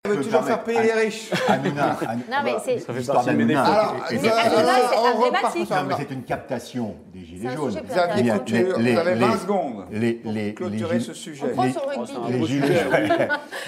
On veut toujours faire payer les riches. Hanouna, Non, mais c'est... ça fait partie de mes défauts. Alors, emblématique. c'est une captation des Gilets C'est un jaunes. sujet Xavier intéressant. Couture, vous avez 20 secondes pour clôturer ce On sujet. prend sur le rugby.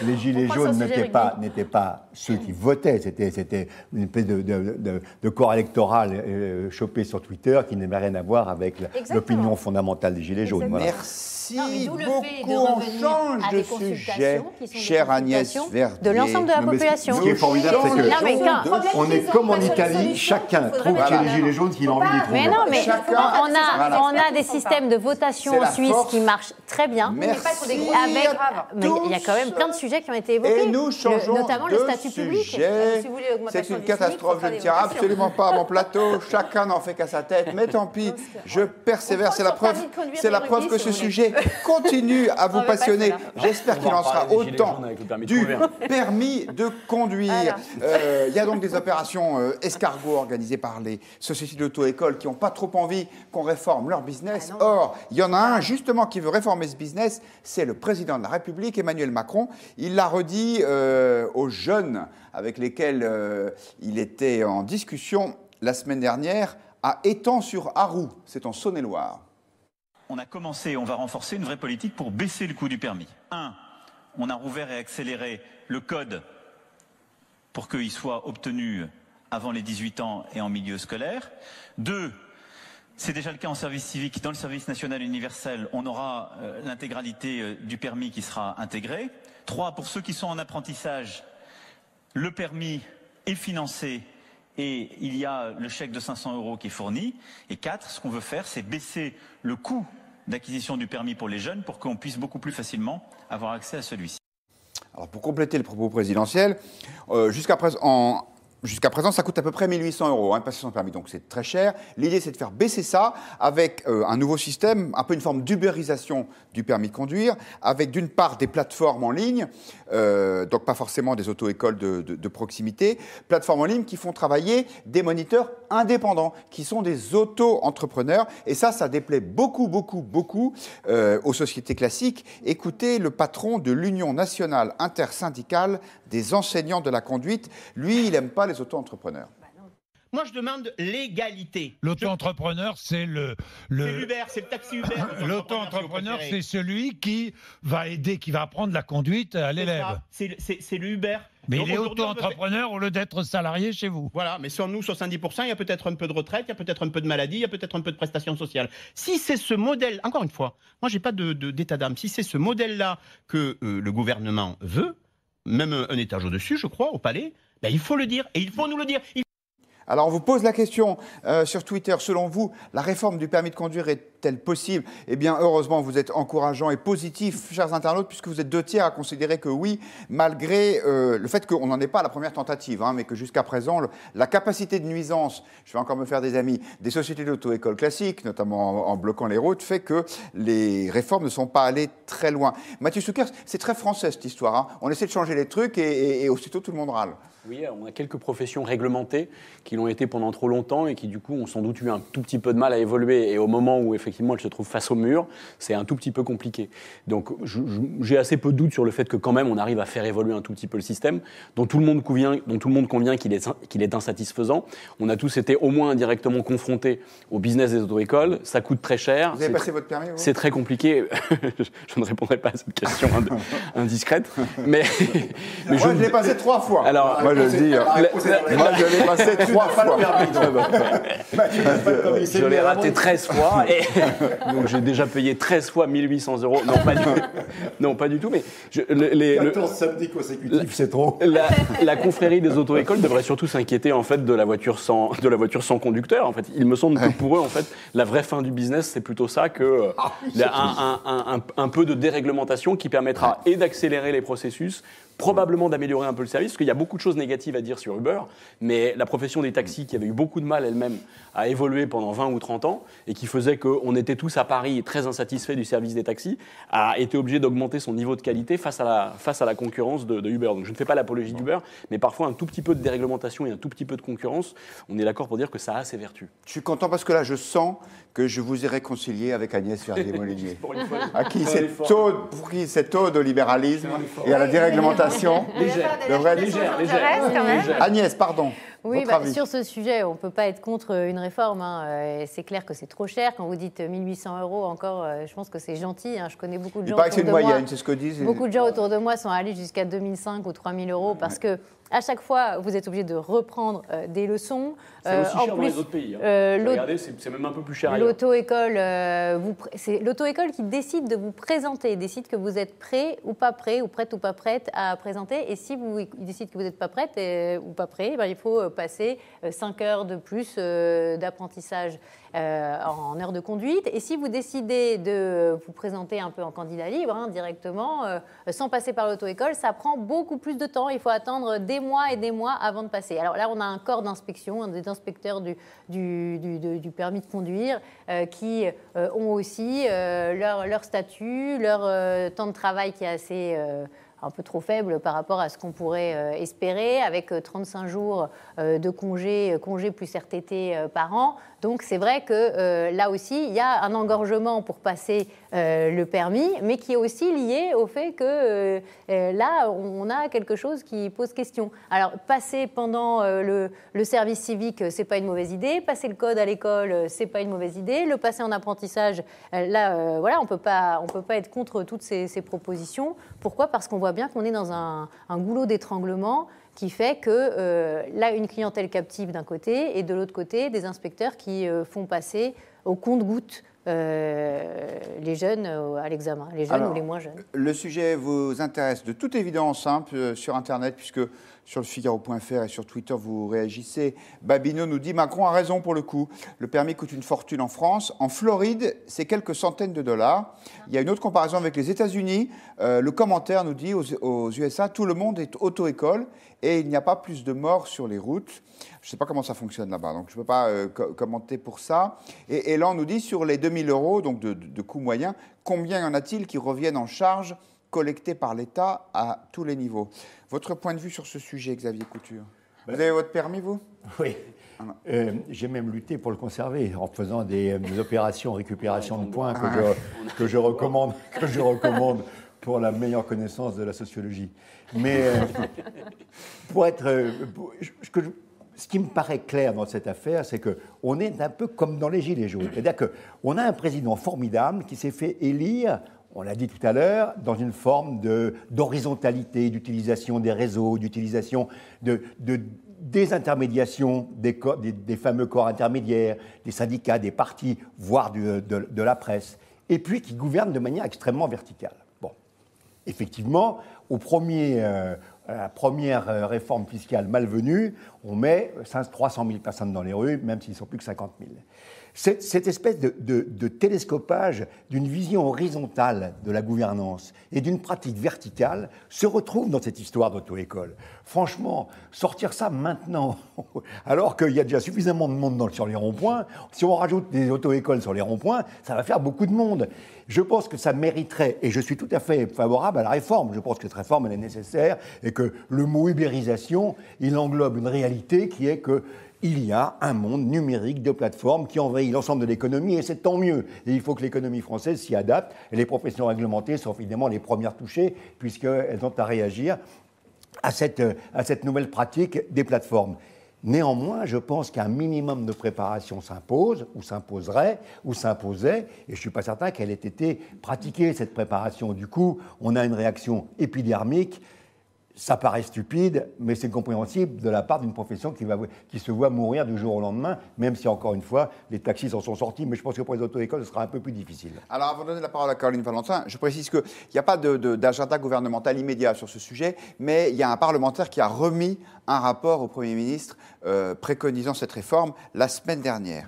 Les Gilets On prend jaunes sur le sujet n'étaient pas ceux qui votaient. C'était une espèce de corps électoral chopé sur Twitter qui n'avait rien à voir avec l'opinion fondamentale des Gilets jaunes. Voilà. Merci Non, mais d'où le fait de beaucoup. On revenir change à de des sujet, consultations qui sont des chère Agnès consultations Verdier. de l'ensemble de la Non, mais population. Ce qui est formidable, c'est Non, mais quand- que on est comme en Italie, chacun trouve chez les Gilets jaunes ce qu'il a envie d'y trouver. Mais non, mais Chacun- on a des systèmes de votation C'est en la Suisse force. qui marchent très bien. Merci Mais il y a quand même plein de sujets qui ont été évoqués. Et nous changeons notamment de le statut public. sujet. Si vous voulez C'est l'augmentation une du catastrophe, je ne tiens absolument pas à mon plateau. Chacun n'en fait qu'à sa tête. Mais tant pis, je persévère. C'est la preuve que ce sujet continue à vous passionner. J'espère qu'il en sera autant du permis de conduire. Il y a donc des opérations escargots organisées par les sociétés d'auto-école qui n'ont pas trop envie qu'on réforme leur business. Or, il y en a un justement qui veut réformer ce business, c'est le président de la République, Emmanuel Macron. Il l'a redit aux jeunes avec lesquels il était en discussion la semaine dernière à Étang-sur-Arroux, c'est en Saône-et-Loire. On a commencé, on va renforcer une vraie politique pour baisser le coût du permis. On a rouvert et accéléré le code pour qu'il soit obtenu avant les 18 ans et en milieu scolaire. 2, c'est déjà le cas en service civique. Dans le service national universel, on aura l'intégralité du permis qui sera intégrée. 3, pour ceux qui sont en apprentissage, le permis est financé et il y a le chèque de 500 € qui est fourni. Et 4, ce qu'on veut faire, c'est baisser le coût d'acquisition du permis pour les jeunes pour qu'on puisse beaucoup plus facilement avoir accès à celui-ci. Alors pour compléter le propos présidentiel, jusqu'à présent, ça coûte à peu près 1 800 € passer son permis, donc c'est très cher. L'idée, c'est de faire baisser ça avec un nouveau système, un peu une forme d'ubérisation du permis de conduire, avec d'une part des plateformes en ligne, donc pas forcément des auto-écoles de proximité, plateformes en ligne qui font travailler des moniteurs indépendants, qui sont des auto-entrepreneurs. Et ça déplaît beaucoup aux sociétés classiques. Écoutez le patron de l'Union nationale intersyndicale des enseignants de la conduite. Lui, il n'aime pas les auto-entrepreneurs. Moi, je demande l'égalité. L'auto-entrepreneur, c'est C'est l'Uber, c'est le taxi Uber. L'auto-entrepreneur, c'est celui qui va aider, qui va apprendre la conduite à l'élève. C'est le Uber. Mais Donc, il est aujourd'hui, auto-entrepreneur au lieu d'être salarié chez vous. Voilà, mais sur nous, 70%, il y a peut-être un peu de retraite, il y a peut-être un peu de maladie, il y a peut-être un peu de prestations sociales. Si c'est ce modèle, encore une fois, moi, j'ai pas d'état d'âme. Si c'est ce modèle-là que le gouvernement veut, même un étage au-dessus, je crois, au palais, ben, il faut le dire et il faut nous le dire. Alors on vous pose la question sur Twitter, selon vous, la réforme du permis de conduire est-elle possible? Eh bien heureusement vous êtes encourageants et positifs, chers internautes, puisque vous êtes 2 tiers à considérer que oui, malgré le fait qu'on n'en est pas à la première tentative, mais que jusqu'à présent, la capacité de nuisance, je vais encore me faire des amis, des sociétés d'auto-école classiques, notamment en bloquant les routes, fait que les réformes ne sont pas allées très loin. Mathieu Soukers, c'est très français cette histoire. On essaie de changer les trucs et aussitôt tout le monde râle. Oui, on a quelques professions réglementées qui l'ont été pendant trop longtemps et qui du coup ont sans doute eu un tout petit peu de mal à évoluer. Et au moment où effectivement elles se trouvent face au mur, c'est un tout petit peu compliqué. Donc j'ai assez peu de doutes sur le fait que quand même on arrive à faire évoluer un tout petit peu le système, dont tout le monde convient qu'il est insatisfaisant. On a tous été au moins indirectement confrontés au business des auto-écoles. Ça coûte très cher. Vous avez passé votre permis, vous ? C'est très compliqué. Je ne répondrai pas à cette question indiscrète. Mais moi, je l'ai passé 3 fois. Alors, moi, je le dis. Moi, je l'ai passé 3 fois. Je l'ai raté 13 fois. Et donc, j'ai déjà payé 13 fois 1 800 €. Non, pas du tout. Non, pas du tout. Mais 14 samedis consécutifs, c'est trop. La confrérie des auto-écoles devrait surtout s'inquiéter en fait de la voiture sans conducteur. En fait, il me semble que pour eux, en fait, la vraie fin du business, c'est plutôt ça que un peu de déréglementation qui permettra et d'accélérer les processus, probablement d'améliorer un peu le service, parce qu'il y a beaucoup de choses négatives à dire sur Uber, mais la profession des taxis, qui avait eu beaucoup de mal elle-même à évoluer pendant 20 ou 30 ans, et qui faisait qu'on était tous à Paris très insatisfaits du service des taxis, a été obligé d'augmenter son niveau de qualité face à la concurrence de Uber. Donc je ne fais pas l'apologie d'Uber, mais parfois un tout petit peu de déréglementation et un tout petit peu de concurrence, on est d'accord pour dire que ça a ses vertus. Je suis content parce que là, je sens que je vous ai réconcilié avec Agnès Verdier-Molinier, pour qui cette ode au libéralisme et à la déréglementation conversation devrait être... Agnès, pardon. Oui, sur ce sujet, on ne peut pas être contre une réforme. C'est clair que c'est trop cher. Quand vous dites 1 800 € encore, je pense que c'est gentil. Je connais beaucoup de gens autour de moi. Il paraît que c'est une moyenne, c'est ce que disent. Beaucoup de gens autour de moi sont allés jusqu'à 2005 ou 3 000 € parce que à chaque fois, vous êtes obligé de reprendre des leçons. C'est aussi cher dans les autres pays. Regardez, c'est même un peu plus cher ailleurs. C'est l'auto-école qui décide de vous présenter, décide que vous êtes prêt ou pas prêt, ou prête ou pas prête à présenter. Et si il décide que vous n'êtes pas prête ou pas prêt, il faut passer 5 heures de plus d'apprentissage en heures de conduite. Et si vous décidez de vous présenter un peu en candidat libre, directement, sans passer par l'auto-école, ça prend beaucoup plus de temps. Il faut attendre des mois et des mois avant de passer. Alors là, on a un corps d'inspection, des inspecteurs du permis de conduire qui ont aussi leur statut, leur temps de travail qui est assez... un peu trop faible par rapport à ce qu'on pourrait espérer, avec 35 jours de congé plus RTT par an. Donc c'est vrai que là aussi, il y a un engorgement pour passer le permis, mais qui est aussi lié au fait que là, on a quelque chose qui pose question. Alors, passer pendant le service civique, c'est pas une mauvaise idée. Passer le code à l'école, c'est pas une mauvaise idée. Le passer en apprentissage, là, voilà, on peut pas être contre toutes ces propositions. Pourquoi ? Parce qu'on voit bien qu'on est dans un goulot d'étranglement qui fait que là, une clientèle captive d'un côté et de l'autre côté, des inspecteurs qui font passer au compte-gouttes les jeunes à l'examen, les jeunes ou les moins jeunes. Le sujet vous intéresse de toute évidence sur Internet, puisque sur le Figaro.fr et sur Twitter, vous réagissez. Babino nous dit « Macron a raison pour le coup. Le permis coûte une fortune en France. En Floride, c'est quelques centaines de dollars. » Il y a une autre comparaison avec les États-Unis. Le commentaire nous dit « Aux USA, tout le monde est auto-école et il n'y a pas plus de morts sur les routes. » Je ne sais pas comment ça fonctionne là-bas, donc je ne peux pas commenter pour ça. Et là, on nous dit sur les 2 000 € donc de coût moyen, combien y en a-t-il qui reviennent en charge collectés par l'État à tous les niveaux. Votre point de vue sur ce sujet, Xavier Couture? Vous avez votre permis, vous? Oui. J'ai même lutté pour le conserver en faisant des opérations récupération de points que je recommande pour la meilleure connaissance de la sociologie. Mais ce qui me paraît clair dans cette affaire, c'est qu'on est un peu comme dans les Gilets jaunes. C'est-à-dire qu'on a un président formidable qui s'est fait élire, on l'a dit tout à l'heure, dans une forme d'horizontalité, d'utilisation des réseaux, d'utilisation de désintermédiation des fameux corps intermédiaires, des syndicats, des partis, voire de la presse, et puis qui gouverne de manière extrêmement verticale. Bon, effectivement, la première réforme fiscale malvenue, on met 300 000 personnes dans les rues, même s'ils ne sont plus que 50 000. Cette espèce de télescopage d'une vision horizontale de la gouvernance et d'une pratique verticale se retrouve dans cette histoire d'auto-école. Franchement, sortir ça maintenant, alors qu'il y a déjà suffisamment de monde sur les ronds-points, si on rajoute des auto-écoles sur les ronds-points, ça va faire beaucoup de monde. Je pense que ça mériterait, et je suis tout à fait favorable à la réforme, je pense que cette réforme elle est nécessaire, et que le mot ubérisation, il englobe une réalité qui est que il y a un monde numérique de plateformes qui envahit l'ensemble de l'économie, et c'est tant mieux. Et il faut que l'économie française s'y adapte, et les professions réglementées sont évidemment les premières touchées, puisqu'elles ont à réagir à cette nouvelle pratique des plateformes. Néanmoins, je pense qu'un minimum de préparation s'impose, ou s'imposerait, ou s'imposait, et je ne suis pas certain qu'elle ait été pratiquée, cette préparation. Du coup, on a une réaction épidermique. Ça paraît stupide, mais c'est compréhensible de la part d'une profession qui se voit mourir du jour au lendemain, même si, encore une fois, les taxis s'en sont sortis. Mais je pense que pour les auto-écoles, ce sera un peu plus difficile. Alors, avant de donner la parole à Caroline Valentin, je précise qu'il n'y a pas d'agenda gouvernemental immédiat sur ce sujet, mais il y a un parlementaire qui a remis un rapport au Premier ministre préconisant cette réforme la semaine dernière.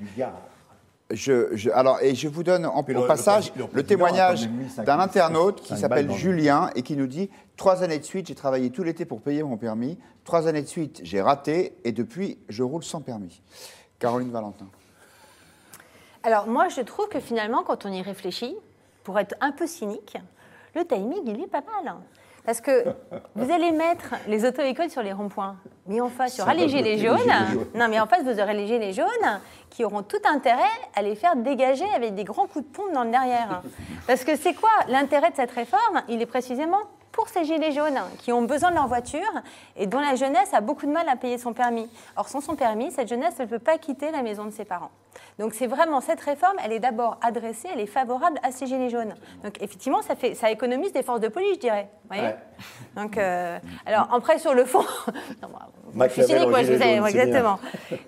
Je vous donne au passage le témoignage d'un internaute qui s'appelle Julien et qui nous dit « 3 années de suite, j'ai travaillé tout l'été pour payer mon permis. 3 années de suite, j'ai raté et depuis, je roule sans permis. » Caroline Valentin. Alors moi, je trouve que finalement, quand on y réfléchit, pour être un peu cynique, le timing, il est pas mal. Parce que vous allez mettre les auto-écoles sur les ronds-points, mais en face, il y aura les gilets jaunes. Non, mais en face, vous aurez les gilets jaunes qui auront tout intérêt à les faire dégager avec des grands coups de pompe dans le derrière. Parce que c'est quoi l'intérêt de cette réforme? Il est précisément pour ces gilets jaunes qui ont besoin de leur voiture et dont la jeunesse a beaucoup de mal à payer son permis. Or, sans son permis, cette jeunesse ne peut pas quitter la maison de ses parents. Donc c'est vraiment cette réforme, elle est d'abord adressée, elle est favorable à ces gilets jaunes. Donc effectivement, ça économise des forces de police, je dirais. Vous voyez. Donc, alors après sur le fond, je suis cynique, moi, je vous ai, exactement.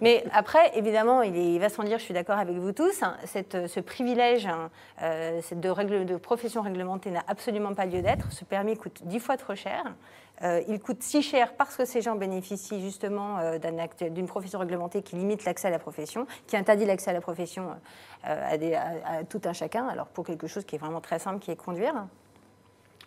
Mais après, évidemment, il va sans dire, je suis d'accord avec vous tous, hein, ce privilège de profession réglementée n'a absolument pas lieu d'être. Ce permis coûte 10 fois trop cher. Il coûte si cher parce que ces gens bénéficient justement d'une profession réglementée qui limite l'accès à la profession, qui interdit l'accès à la profession à tout un chacun, alors pour quelque chose qui est vraiment très simple, qui est conduire.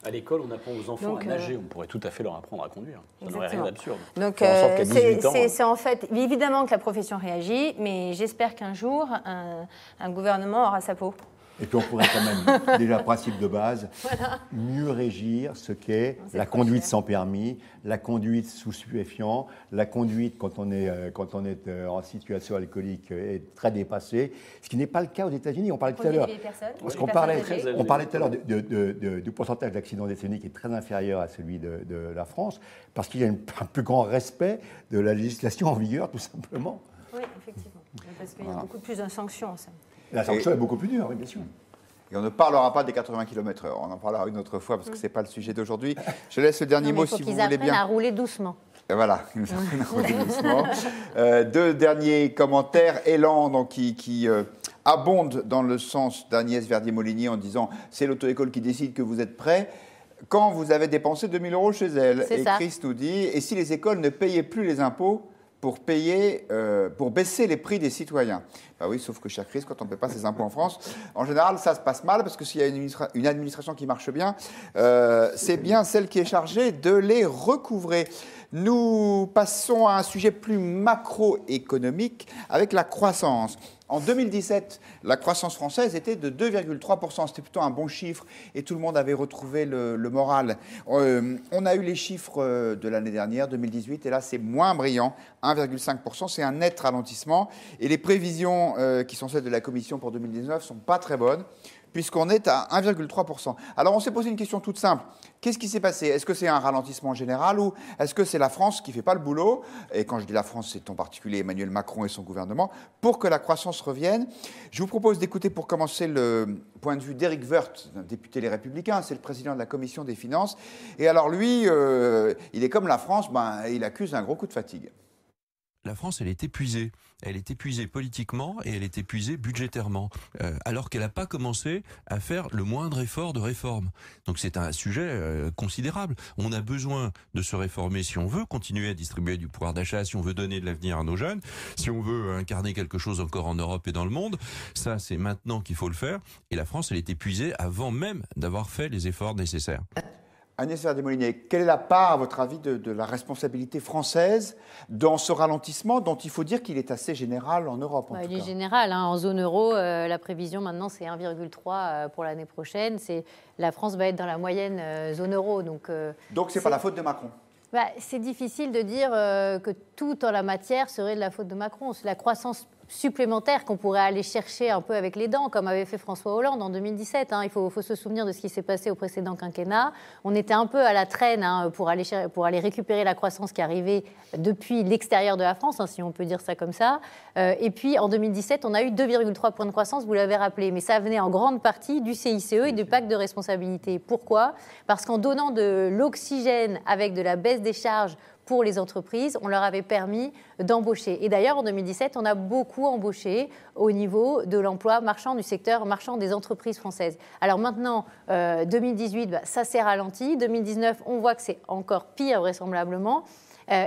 À l'école, on apprend aux enfants à nager. On pourrait tout à fait leur apprendre à conduire. Ça n'aurait rien d'absurde. Donc, c'est en fait évidemment que la profession réagit, mais j'espère qu'un jour, un gouvernement aura sa peau. Et puis on pourrait quand même, déjà principe de base, mieux régir ce qu'est la conduite sans permis, la conduite sous stupéfiants, la conduite quand on est en situation alcoolique est très dépassée, ce qui n'est pas le cas aux États-Unis. On parlait tout à l'heure, parce qu'on parlait tout à l'heure du pourcentage d'accidents décénés qui est très inférieur à celui de la France, parce qu'il y a un plus grand respect de la législation en vigueur, tout simplement. Oui, effectivement, parce qu'il y a beaucoup plus de sanctions. Ça. La sanction est beaucoup plus dure, oui, bien sûr. Et on ne parlera pas des 80 km/h. On en parlera une autre fois parce que ce n'est pas le sujet d'aujourd'hui. Je laisse le dernier mot si vous voulez bien. Il faut qu'ils apprennent à rouler doucement. Et voilà, ils nous apprennent à rouler doucement. Deux derniers commentaires. Elan, donc, qui abonde dans le sens d'Agnès Verdier-Molinier en disant « c'est l'auto-école qui décide que vous êtes prêts ». Quand vous avez dépensé 2 000 € chez elle. Et Chris nous dit « et si les écoles ne payaient plus les impôts ?» pour baisser les prix des citoyens. Ben oui, sauf que, cher Chris, quand on ne paie pas ses impôts en France, en général, ça se passe mal, parce que s'il y a une administration qui marche bien, c'est bien celle qui est chargée de les recouvrer. Nous passons à un sujet plus macroéconomique avec la croissance. En 2017, la croissance française était de 2,3%. C'était plutôt un bon chiffre et tout le monde avait retrouvé le moral. On a eu les chiffres de l'année dernière, 2018, et là c'est moins brillant, 1,5%. C'est un net ralentissement. Et les prévisions qui sont celles de la Commission pour 2019 ne sont pas très bonnes, puisqu'on est à 1,3%. Alors on s'est posé une question toute simple. Qu'est-ce qui s'est passé? Est-ce que c'est un ralentissement général ou est-ce que c'est la France qui ne fait pas le boulot? Et quand je dis la France, c'est en particulier Emmanuel Macron et son gouvernement, pour que la croissance revienne. Je vous propose d'écouter pour commencer le point de vue d'Éric Woerth, député Les Républicains, c'est le président de la Commission des finances. Et alors lui, il est comme la France, il accuse un gros coup de fatigue. La France, elle est épuisée. Elle est épuisée politiquement et elle est épuisée budgétairement, alors qu'elle n'a pas commencé à faire le moindre effort de réforme. Donc c'est un sujet considérable. On a besoin de se réformer si on veut continuer à distribuer du pouvoir d'achat, si on veut donner de l'avenir à nos jeunes, si on veut incarner quelque chose encore en Europe et dans le monde. Ça, c'est maintenant qu'il faut le faire. Et la France, elle est épuisée avant même d'avoir fait les efforts nécessaires. Agnès Verdier-Molinier, quelle est la part, à votre avis, de la responsabilité française dans ce ralentissement dont il faut dire qu'il est assez général en Europe en tout cas. Il est général. En zone euro, la prévision maintenant, c'est 1,3 pour l'année prochaine. La France va être dans la moyenne zone euro. Donc ce n'est pas la faute de Macron? C'est difficile de dire que tout en la matière serait de la faute de Macron. C'est la croissance supplémentaire qu'on pourrait aller chercher un peu avec les dents, comme avait fait François Hollande en 2017. Il faut se souvenir de ce qui s'est passé au précédent quinquennat. On était un peu à la traîne pour aller récupérer la croissance qui arrivait depuis l'extérieur de la France, si on peut dire ça comme ça. Et puis en 2017, on a eu 2,3 points de croissance, vous l'avez rappelé. Mais ça venait en grande partie du CICE et du pacte de responsabilité. Pourquoi? Parce qu'en donnant de l'oxygène avec de la baisse des charges pour les entreprises, on leur avait permis d'embaucher. Et d'ailleurs, en 2017, on a beaucoup embauché au niveau de l'emploi marchand, du secteur marchand des entreprises françaises. Alors maintenant, 2018, ça s'est ralenti. 2019, on voit que c'est encore pire vraisemblablement.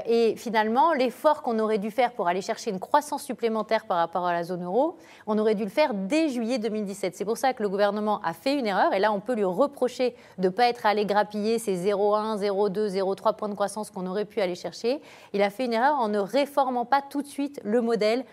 Et finalement, l'effort qu'on aurait dû faire pour aller chercher une croissance supplémentaire par rapport à la zone euro, on aurait dû le faire dès juillet 2017. C'est pour ça que le gouvernement a fait une erreur. Et là, on peut lui reprocher de ne pas être allé grappiller ces 0,1, 0,2, 0,3 points de croissance qu'on aurait pu aller chercher. Il a fait une erreur en ne réformant pas tout de suite le modèle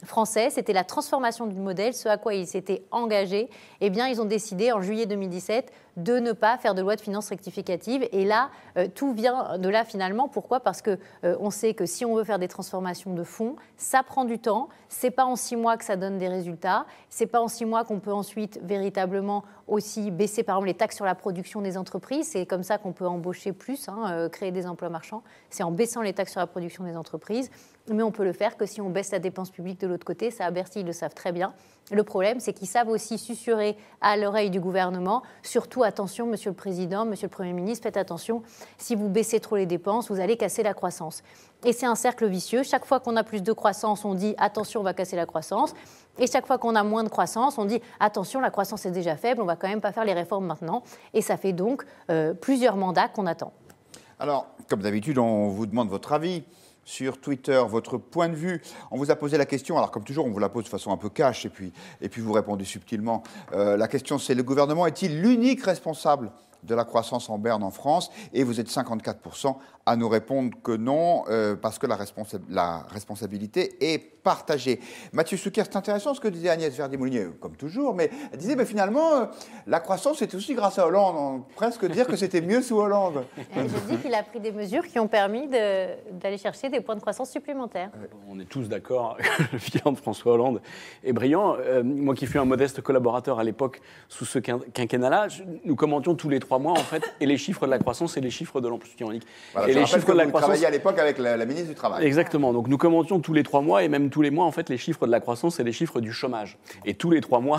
français. C'était la transformation du modèle, ce à quoi ils s'étaient engagés. Eh bien, ils ont décidé en juillet 2017 de ne pas faire de loi de finances rectificative. Et là, tout vient de là finalement. Pourquoi ? Parce qu'on sait que si on veut faire des transformations de fonds, ça prend du temps. Ce n'est pas en 6 mois que ça donne des résultats. Ce n'est pas en 6 mois qu'on peut ensuite véritablement aussi baisser par exemple les taxes sur la production des entreprises. C'est comme ça qu'on peut embaucher plus, créer des emplois marchands. C'est en baissant les taxes sur la production des entreprises. Mais on peut le faire que si on baisse la dépense publique de l'autre côté. Ça, à Bercy, ils le savent très bien. Le problème, c'est qu'ils savent aussi susurrer à l'oreille du gouvernement. Surtout, attention, Monsieur le Président, Monsieur le Premier ministre, faites attention. Si vous baissez trop les dépenses, vous allez casser la croissance. Et c'est un cercle vicieux. Chaque fois qu'on a plus de croissance, on dit attention, on va casser la croissance. Et chaque fois qu'on a moins de croissance, on dit attention, la croissance est déjà faible, on ne va quand même pas faire les réformes maintenant. Et ça fait donc plusieurs mandats qu'on attend. Alors, comme d'habitude, on vous demande votre avis sur Twitter, votre point de vue. On vous a posé la question, alors comme toujours, on vous la pose de façon un peu cash, et puis vous répondez subtilement. La question, c'est: le gouvernement est-il l'unique responsable de la croissance en berne en France? Et vous êtes 54% à nous répondre que non, parce que la responsabilité est partagée. Mathieu Souker, c'est intéressant ce que disait Agnès Verdier-Moulinier, comme toujours, mais elle disait, finalement, la croissance, c'est aussi grâce à Hollande. On peut presque dire que c'était mieux sous Hollande. Je dis qu'il a pris des mesures qui ont permis d'aller chercher des points de croissance supplémentaires. On est tous d'accord, le bilan de François Hollande est brillant. Moi qui fus un modeste collaborateur à l'époque sous ce quinquennat-là, nous commentions tous les 3 mois, en fait, et les chiffres de la croissance et les chiffres de l'emploi ironique. Voilà, et les chiffres de la croissance. Vous travailliez à l'époque avec la ministre du Travail. Exactement. Donc nous commentions tous les 3 mois et même tous les mois, en fait, les chiffres de la croissance et les chiffres du chômage. Et tous les 3 mois,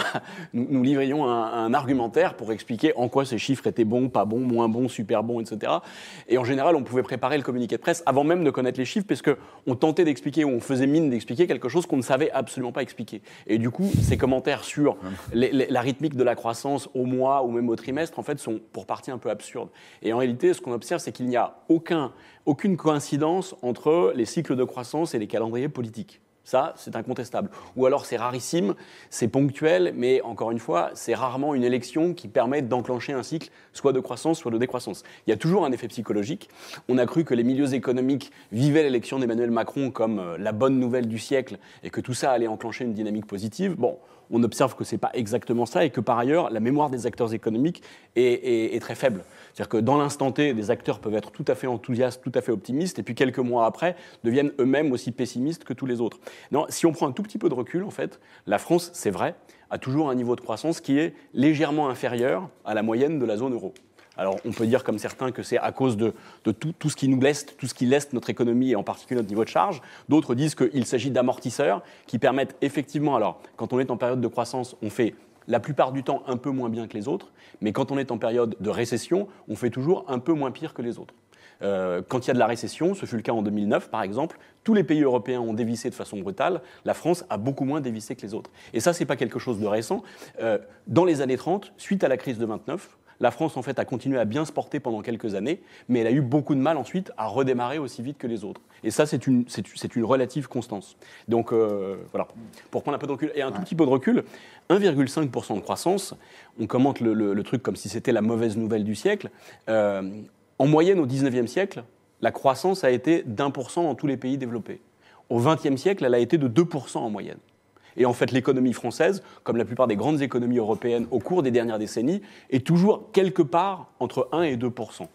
nous livrions un argumentaire pour expliquer en quoi ces chiffres étaient bons, pas bons, moins bons, super bons, etc. Et en général, on pouvait préparer le communiqué de presse avant même de connaître les chiffres, parce qu'on tentait d'expliquer, ou on faisait mine d'expliquer quelque chose qu'on ne savait absolument pas expliquer. Et du coup, ces commentaires sur la rythmique de la croissance au mois ou même au trimestre, en fait, sont pour partie un peu absurdes. Et en réalité, ce qu'on observe, c'est qu'il n'y a aucune coïncidence entre les cycles de croissance et les calendriers politiques. Ça, c'est incontestable. Ou alors, c'est rarissime, c'est ponctuel, mais encore une fois, c'est rarement une élection qui permet d'enclencher un cycle, soit de croissance, soit de décroissance. Il y a toujours un effet psychologique. On a cru que les milieux économiques vivaient l'élection d'Emmanuel Macron comme la bonne nouvelle du siècle et que tout ça allait enclencher une dynamique positive. Bon, on observe que ce n'est pas exactement ça et que par ailleurs, la mémoire des acteurs économiques est très faible. C'est-à-dire que dans l'instant T, des acteurs peuvent être tout à fait enthousiastes, tout à fait optimistes, et puis quelques mois après, deviennent eux-mêmes aussi pessimistes que tous les autres. Non, si on prend un tout petit peu de recul, en fait, la France, c'est vrai, a toujours un niveau de croissance qui est légèrement inférieur à la moyenne de la zone euro. Alors, on peut dire, comme certains, que c'est à cause de tout ce qui nous leste, tout ce qui leste notre économie et en particulier notre niveau de charge. D'autres disent qu'il s'agit d'amortisseurs qui permettent effectivement, alors, quand on est en période de croissance, on fait la plupart du temps un peu moins bien que les autres, mais quand on est en période de récession, on fait toujours un peu moins pire que les autres. Quand il y a de la récession, ce fut le cas en 2009 par exemple, tous les pays européens ont dévissé de façon brutale, la France a beaucoup moins dévissé que les autres. Et ça, ce n'est pas quelque chose de récent. Dans les années 30, suite à la crise de 29, la France, en fait, a continué à bien se porter pendant quelques années, mais elle a eu beaucoup de mal ensuite à redémarrer aussi vite que les autres. Et ça, c'est une relative constance. Donc, voilà, pour prendre un peu de recul. Et un tout petit peu de recul, 1,5% de croissance, on commente le truc comme si c'était la mauvaise nouvelle du siècle. En moyenne, au 19e siècle, la croissance a été d'1% dans tous les pays développés. Au 20e siècle, elle a été de 2% en moyenne. Et en fait, l'économie française, comme la plupart des grandes économies européennes au cours des dernières décennies, est toujours quelque part entre 1 et 2%.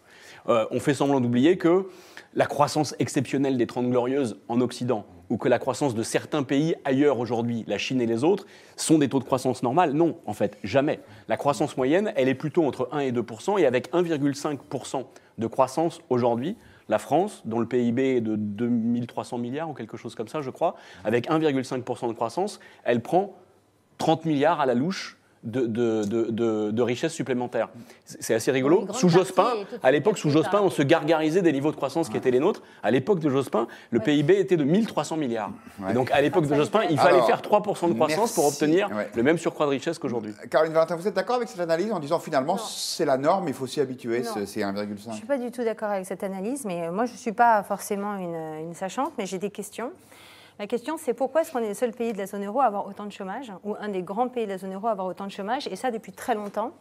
On fait semblant d'oublier que la croissance exceptionnelle des 30 Glorieuses en Occident, ou que la croissance de certains pays ailleurs aujourd'hui, la Chine et les autres, sont des taux de croissance normales. Non, en fait, jamais. La croissance moyenne, elle est plutôt entre 1 et 2%, et avec 1,5% de croissance aujourd'hui, la France, dont le PIB est de 2300 milliards ou quelque chose comme ça, je crois, avec 1,5% de croissance, elle prend 30 milliards à la louche de richesses supplémentaires. C'est assez rigolo. Sous Jospin, à l'époque, sous Jospin, on se gargarisait des niveaux de croissance qui étaient les nôtres. À l'époque de Jospin, le PIB était de 1300 milliards. Ouais. Et donc, à l'époque de Jospin, il fallait faire 3% de croissance pour obtenir le même surcroît de richesse qu'aujourd'hui. Caroline Valentin, vous êtes d'accord avec cette analyse en disant finalement, c'est la norme, il faut s'y habituer, c'est 1,5 ? Je ne suis pas du tout d'accord avec cette analyse, mais moi, je ne suis pas forcément une sachante, mais j'ai des questions. La question, c'est pourquoi est-ce qu'on est le seul pays de la zone euro à avoir autant de chômage, ou un des grands pays de la zone euro à avoir autant de chômage, et ça depuis très longtemps.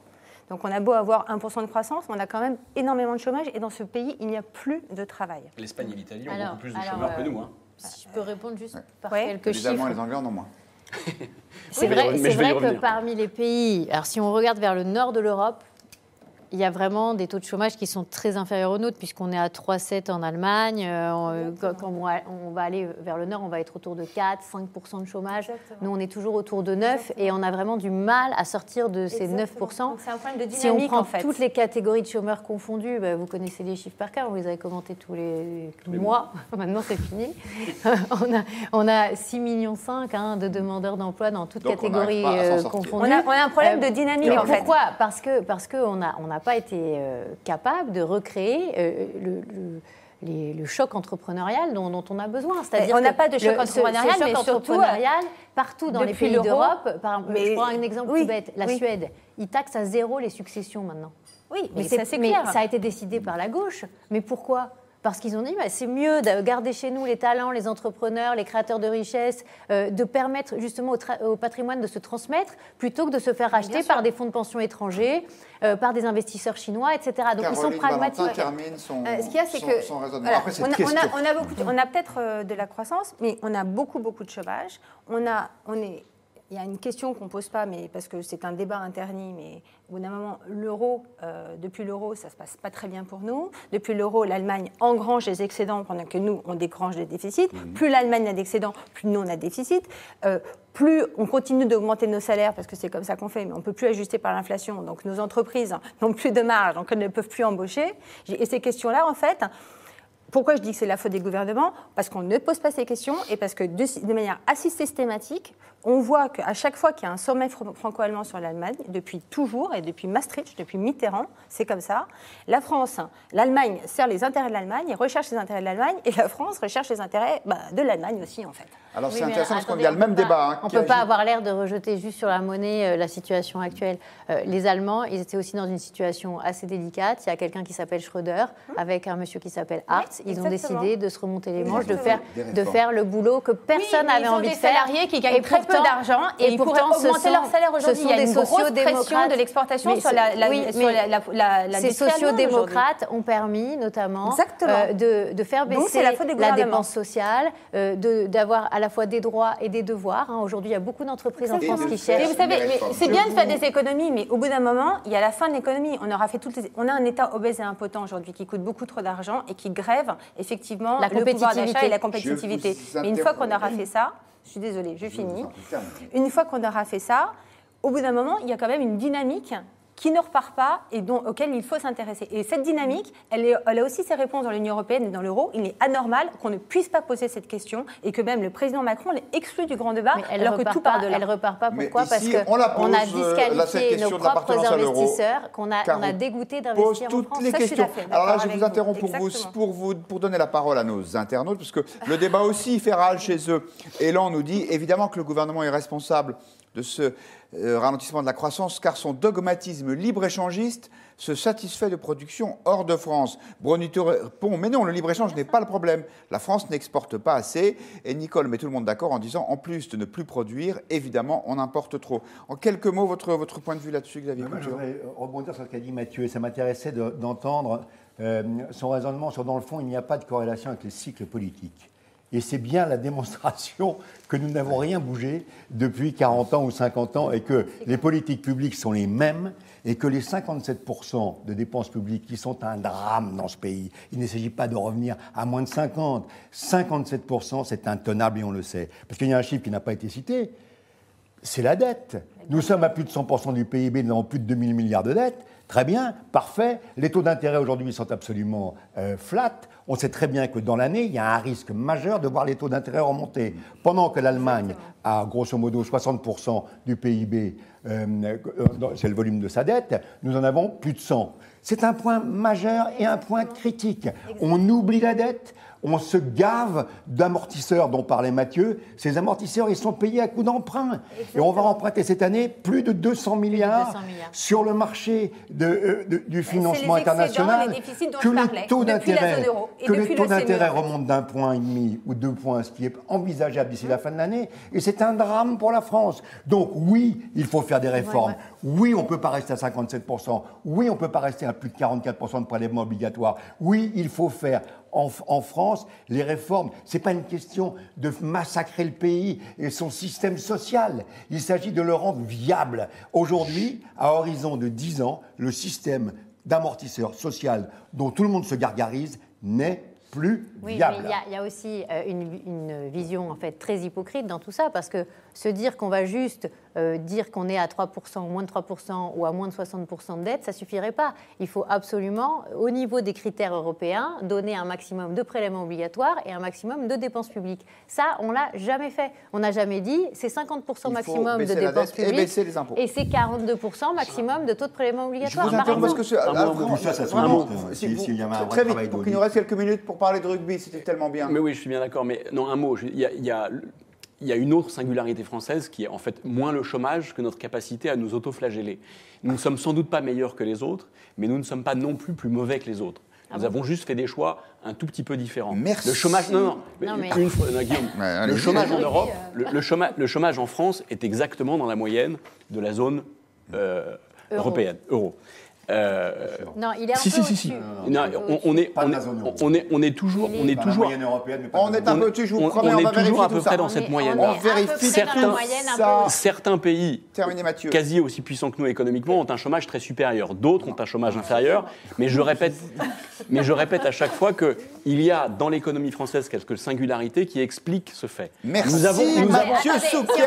Donc on a beau avoir 1% de croissance, on a quand même énormément de chômage, et dans ce pays, il n'y a plus de travail. L'Espagne et l'Italie ont beaucoup plus de chômeurs que nous. Hein. Si je peux répondre juste par quelques chiffres. Les Allemands et les Anglais en ont moins. C'est vrai que parmi les pays, alors si on regarde vers le nord de l'Europe, il y a vraiment des taux de chômage qui sont très inférieurs aux nôtres, puisqu'on est à 3,7 en Allemagne. Quand on va aller vers le nord, on va être autour de 4-5% de chômage. Exactement. Nous, on est toujours autour de 9, exactement. Et on a vraiment du mal à sortir de ces 9%. Donc, c'est un problème de dynamique, si on prend en fait. Toutes les catégories de chômeurs confondues, vous connaissez les chiffres par cœur, vous les avez commentés tous les mois. Maintenant, c'est fini. on a 6,5 millions de demandeurs d'emploi dans toutes catégories confondues. On a un problème de dynamique, en fait. Pourquoi ? Parce qu'on n'a pas été capable de recréer le choc entrepreneurial dont on a besoin. C'est-à-dire on n'a pas de choc entrepreneurial, mais surtout partout dans les pays d'Europe. Je prends un exemple tout bête. La Suède, ils taxent à 0 les successions maintenant. Oui, mais c'est clair. Ça a été décidé par la gauche. Mais pourquoi ? Parce qu'ils ont dit c'est mieux de garder chez nous les talents, les entrepreneurs, les créateurs de richesses, de permettre justement au patrimoine de se transmettre, plutôt que de se faire racheter par des fonds de pension étrangers, par des investisseurs chinois, etc. Donc Caroline, ils sont pragmatiques. Ce qu'il y a, c'est que son raisonnement. Après, on a peut-être de la croissance, mais on a beaucoup de chômage. Il y a une question qu'on ne pose pas, mais parce que c'est un débat interne, mais au bout d'un moment, depuis l'euro, ça ne se passe pas très bien pour nous. Depuis l'euro, l'Allemagne engrange des excédents pendant que nous, on dégrange des déficits. Plus l'Allemagne a d'excédents, plus nous, on a de déficits. Plus on continue d'augmenter nos salaires, parce que c'est comme ça qu'on fait, mais on ne peut plus ajuster par l'inflation. Donc nos entreprises n'ont plus de marge, donc elles ne peuvent plus embaucher. Et ces questions-là, en fait... Pourquoi je dis que c'est la faute des gouvernements ? Parce qu'on ne pose pas ces questions et parce que de manière assez systématique, on voit qu'à chaque fois qu'il y a un sommet franco-allemand sur l'Allemagne, depuis toujours et depuis Maastricht, depuis Mitterrand, c'est comme ça, l'Allemagne sert les intérêts de l'Allemagne, recherche les intérêts de l'Allemagne et la France recherche les intérêts de l'Allemagne aussi en fait. Alors c'est intéressant parce qu'il y a le même débat. On ne peut pas avoir l'air de rejeter juste sur la monnaie la situation actuelle. Les Allemands, ils étaient aussi dans une situation assez délicate. Il y a quelqu'un qui s'appelle Schröder avec un monsieur qui s'appelle Hartz. Ils ont décidé de se remonter les manches, de faire le boulot que personne n'avait envie de faire. Des salariés qui gagnent très peu d'argent et ils pourraient augmenter leur salaire aujourd'hui. Il y a une grosse pression de l'exportation sur la ces sociodémocrates ont permis notamment de faire baisser la dépense sociale, d'avoir à la fois des droits et des devoirs. Aujourd'hui, il y a beaucoup d'entreprises en France qui cherchent. Vous savez, c'est bien de faire des économies, mais au bout d'un moment, il y a la fin de l'économie. On a un État obèse et impotent aujourd'hui qui coûte beaucoup trop d'argent et qui grève effectivement le pouvoir d'achat et la compétitivité. Mais une fois qu'on aura fait ça, je suis désolée, je finis. Une fois qu'on aura fait ça, au bout d'un moment, il y a quand même une dynamique qui ne repart pas et auquel il faut s'intéresser. Et cette dynamique, elle a aussi ses réponses dans l'Union européenne et dans l'euro. Il est anormal qu'on ne puisse pas poser cette question et que même le président Macron l'ait exclu du grand débat alors que tout part de là. Elle ne repart pas. Pourquoi ? Parce qu'on a disqualifié nos propres investisseurs, qu'on a dégoûté d'investir en France. Les questions. Alors là, je vous interromps pour donner la parole à nos internautes, parce que le débat aussi fait râle chez eux. Et là, on nous dit évidemment que le gouvernement est responsable de ce ralentissement de la croissance, car son dogmatisme libre-échangiste se satisfait de production hors de France. Brunito répond, mais non, le libre-échange n'est pas le problème. La France n'exporte pas assez. Et Nicole met tout le monde d'accord en disant, en plus de ne plus produire, évidemment, on importe trop. En quelques mots, votre point de vue là-dessus, Xavier Couture. Je voudrais rebondir sur ce qu'a dit Mathieu, et ça m'intéressait d'entendre son raisonnement sur, dans le fond, il n'y a pas de corrélation avec les cycles politiques. Et c'est bien la démonstration que nous n'avons rien bougé depuis 40 ans ou 50 ans et que les politiques publiques sont les mêmes et que les 57% de dépenses publiques qui sont un drame dans ce pays, il ne s'agit pas de revenir à moins de 50. 57%, c'est intenable et on le sait. Parce qu'il y a un chiffre qui n'a pas été cité, c'est la dette. Nous sommes à plus de 100% du PIB, nous avons plus de 2000 milliards de dettes. Très bien, parfait. Les taux d'intérêt aujourd'hui sont absolument flat. On sait très bien que dans l'année, il y a un risque majeur de voir les taux d'intérêt remonter. Pendant que l'Allemagne a grosso modo 60% du PIB, c'est le volume de sa dette, nous en avons plus de 100. C'est un point majeur et un point critique. On oublie la dette, on se gave d'amortisseurs dont parlait Mathieu. Ces amortisseurs, ils sont payés à coup d'emprunt. Et on va emprunter cette année plus de 200 milliards sur le marché du financement international. Que les taux d'intérêt remontent d'un point et demi ou 2 points, ce qui est envisageable d'ici la fin de l'année. Et c'est un drame pour la France. Donc oui, il faut faire des réformes. Oui, on ne peut pas rester à 57%. Oui, on ne peut pas rester à plus de 44% de prélèvements obligatoires. Oui, il faut faire en France les réformes. Ce n'est pas une question de massacrer le pays et son système social. Il s'agit de le rendre viable. Aujourd'hui, à horizon de 10 ans, le système d'amortisseur social dont tout le monde se gargarise n'est plus viable. Oui, mais il y a aussi une vision en fait très hypocrite dans tout ça, parce que se dire qu'on va juste dire qu'on est à 3% ou moins de 3% ou à moins de 60% de dette, ça ne suffirait pas. Il faut absolument, au niveau des critères européens, donner un maximum de prélèvements obligatoires et un maximum de dépenses publiques. Ça, on ne l'a jamais fait. On n'a jamais dit c'est 50% maximum de dépenses publiques et baisser les impôts. Et c'est 42% maximum de taux de prélèvements obligatoires. Je vous interromps parce que ça se remonte. S'il y avait un très vrai vite, travail pour qu'il nous reste quelques minutes pour parler de rugby, c'était tellement bien. Mais oui, je suis bien d'accord. Mais non, un mot. Il y a une autre singularité française qui est en fait moins le chômage que notre capacité à nous autoflageller. Nous ne sommes sans doute pas meilleurs que les autres, mais nous ne sommes pas non plus moins que les autres. Nous avons juste fait des choix un tout petit peu différents. Merci. Le chômage, Guillaume, le chômage en Europe, le chômage en France est exactement dans la moyenne de la zone européenne, euro. Non, il est un peu au-dessus. On est toujours. On est un peu au-dessus, je vous promets, on va vérifier toujours à peu tout ça. près dans cette moyenne. On vérifie Certains pays, terminé, Mathieu, quasi aussi puissants que nous économiquement, ont un chômage très supérieur. D'autres ont un chômage inférieur. Mais je répète à chaque fois qu'il y a dans l'économie française quelques singularités qui expliquent ce fait. Merci, Mathieu Souquier.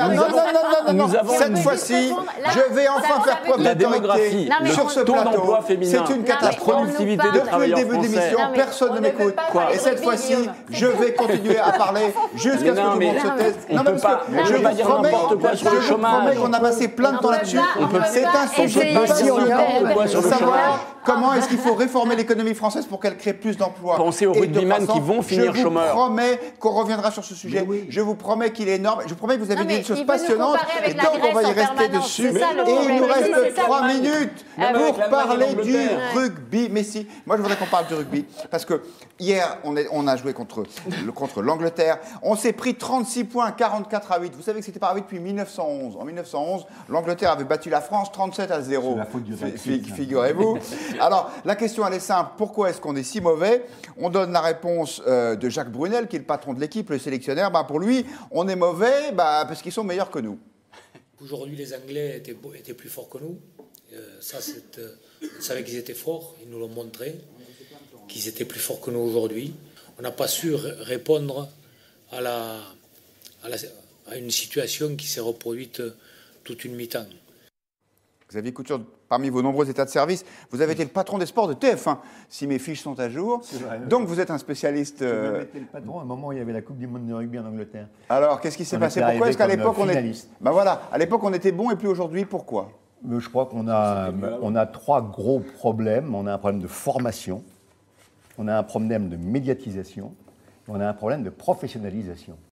Non. Cette fois-ci, je vais enfin faire preuve d'autorité sur ce plateau. C'est une catastrophe. Productivité Depuis des le travailleurs début de l'émission, français. personne ne m'écoute. Et cette fois-ci, je vais continuer à parler jusqu'à ce que tout le monde se taise. On ne peut pas dire n'importe quoi sur le Je chômage. promets qu'on a passé plein de temps là-dessus. C'est un sujet sur de savoir comment est-ce qu'il faut réformer l'économie française pour qu'elle crée plus d'emplois. Pensez aux rugbyman qui vont finir chômeurs. Je vous promets qu'on reviendra sur ce sujet. Je vous promets qu'il est énorme. Je vous promets que vous avez dit des choses passionnantes. Et donc, on va y rester dessus. Et il nous reste 3 minutes pour parler du rugby. Mais si, moi je voudrais qu'on parle du rugby. Parce que hier, on a joué contre l'Angleterre. On s'est pris 36 points, 44-8. Vous savez que c'était pas arrivé depuis 1911. En 1911, l'Angleterre avait battu la France 37-0. C'est la faute du rugby. Figurez-vous. Alors, la question, elle est simple. Pourquoi est-ce qu'on est si mauvais? On donne la réponse de Jacques Brunel, qui est le patron de l'équipe, le sélectionneur. Pour lui, on est mauvais parce qu'ils sont meilleurs que nous. Aujourd'hui, les Anglais étaient plus forts que nous. On savait qu'ils étaient forts, ils nous l'ont montré, qu'ils étaient plus forts que nous aujourd'hui. On n'a pas su répondre à une situation qui s'est reproduite toute une mi-temps. Xavier Couture, parmi vos nombreux états de service, vous avez été le patron des sports de TF1, si mes fiches sont à jour. Donc vous êtes un spécialiste. Vous été le patron à un moment où il y avait la Coupe du Monde de rugby en Angleterre. Alors, qu'est-ce qui s'est passé? Pourquoi est-ce qu'à l'époque on était. À l'époque on était bon et plus aujourd'hui, pourquoi? Je crois qu'on a 3 gros problèmes. On a un problème de formation, on a un problème de médiatisation, et on a un problème de professionnalisation.